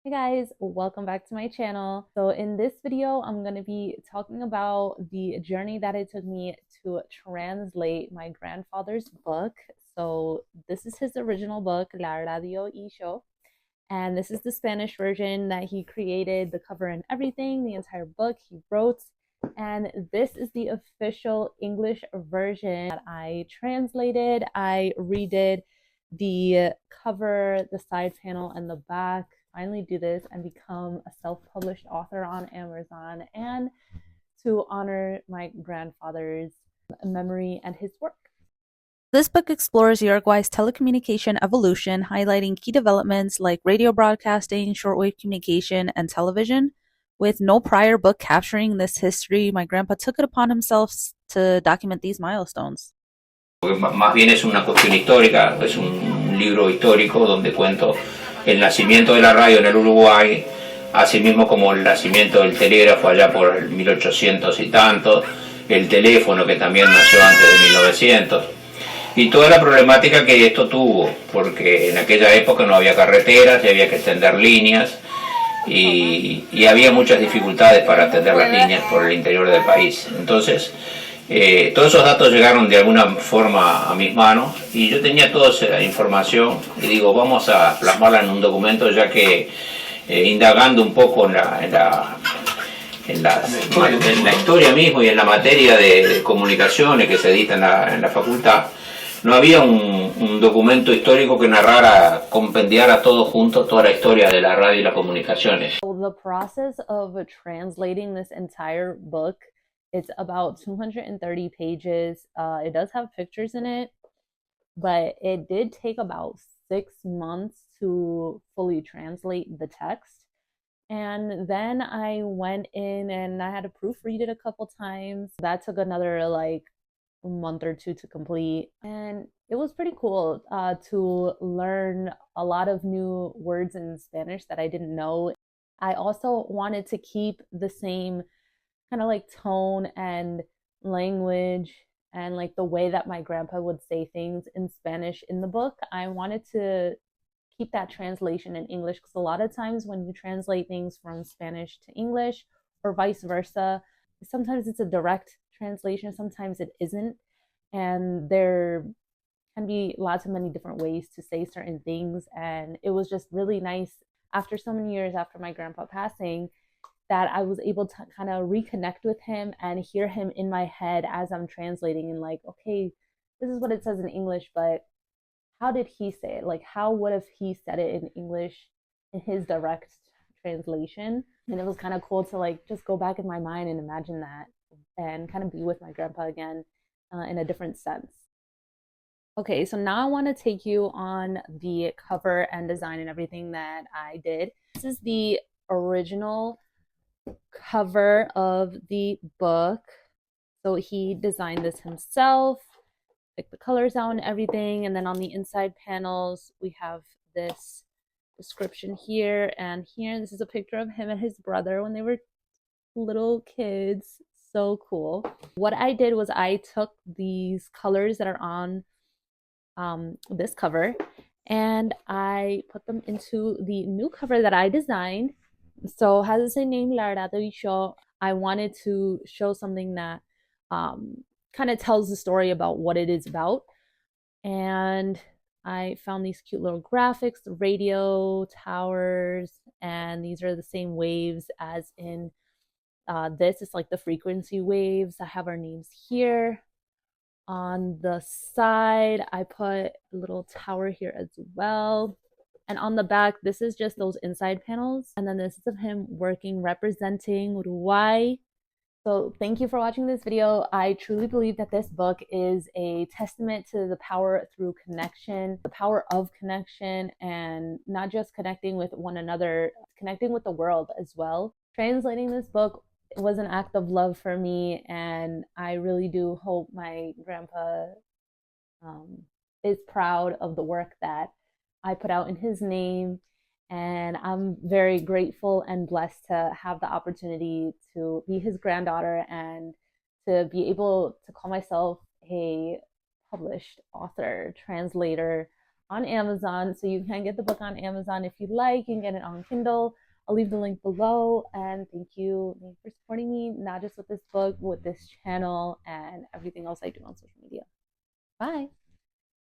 Hey guys, welcome back to my channel. So in this video, I'm going to be talking about the journey that it took me to translate my grandfather's book. So this is his original book, La Radio y Show, and this is the Spanish version that he created, the cover and everything, the entire book he wrote. And this is the official English version that I translated. I redid the cover, the side panel, and the back. Finally do this and become a self-published author on Amazon, and to honor my grandfather's memory and his work. This book explores Uruguay's telecommunication evolution, highlighting key developments like radio broadcasting, shortwave communication, and television. With no prior book capturing this history, my grandpa took it upon himself to document these milestones. Más bien es una cuestión histórica, es un libro histórico donde cuento el nacimiento de la radio en el Uruguay, así mismo como el nacimiento del telégrafo allá por el 1800 y tanto, el teléfono que también nació antes de 1900, y toda la problemática que esto tuvo, porque en aquella época no había carreteras y había que extender líneas, y había muchas dificultades para atender las líneas por el interior del país. Entonces, todos esos datos llegaron de alguna forma a mis manos y yo tenía toda esa información y digo, vamos a plasmarla en un documento, ya que indagando un poco en la historia mismo y en la materia de comunicaciones que se edita en la facultad, no había un documento histórico que narrara, compendiara todo junto, toda la historia de la radio y las comunicaciones. So the process of translating this entire book, it's about 230 pages. It does have pictures in it, but it did take about 6 months to fully translate the text. And then I went in and I had to proofread it a couple times. That took another like a month or two to complete. And it was pretty cool to learn a lot of new words in Spanish that I didn't know. I also wanted to keep the same kind of like tone and language and like the way that my grandpa would say things in Spanish in the book. I wanted to keep that translation in English, because a lot of times when you translate things from Spanish to English or vice versa, sometimes it's a direct translation, sometimes it isn't. And there can be lots of many different ways to say certain things. And it was just really nice after so many years after my grandpa passing that I was able to kind of reconnect with him and hear him in my head as I'm translating, and like, okay, this is what it says in English, but how did he say it? Like, how would have he said it in English in his direct translation? And it was kind of cool to like just go back in my mind and imagine that and kind of be with my grandpa again in a different sense. Okay, so now I want to take you on the cover and design and everything that I did. This is the original cover of the book. So he designed this himself, picked the colors out and everything. And then on the inside panels, we have this description here and here. This is a picture of him and his brother when they were little kids. So cool. What I did was I took these colors that are on this cover and I put them into the new cover that I designed. So it has the same name, La Verdad y Show. I wanted to show something that kind of tells the story about what it is about. And I found these cute little graphics, the radio towers, and these are the same waves as in this. It's like the frequency waves. I have our names here. On the side, I put a little tower here as well. And on the back, this is just those inside panels. And then this is of him working, representing Uruguay. So thank you for watching this video. I truly believe that this book is a testament to the power through connection, the power of connection, and not just connecting with one another, connecting with the world as well. Translating this book was an act of love for me, and I really do hope my grandpa is proud of the work that I put out in his name. And I'm very grateful and blessed to have the opportunity to be his granddaughter and to be able to call myself a published author, translator, on Amazon. So you can get the book on Amazon if you like. You can get it on Kindle. I'll leave the link below. And thank you for supporting me, not just with this book, but with this channel and everything else I do on social media. Bye.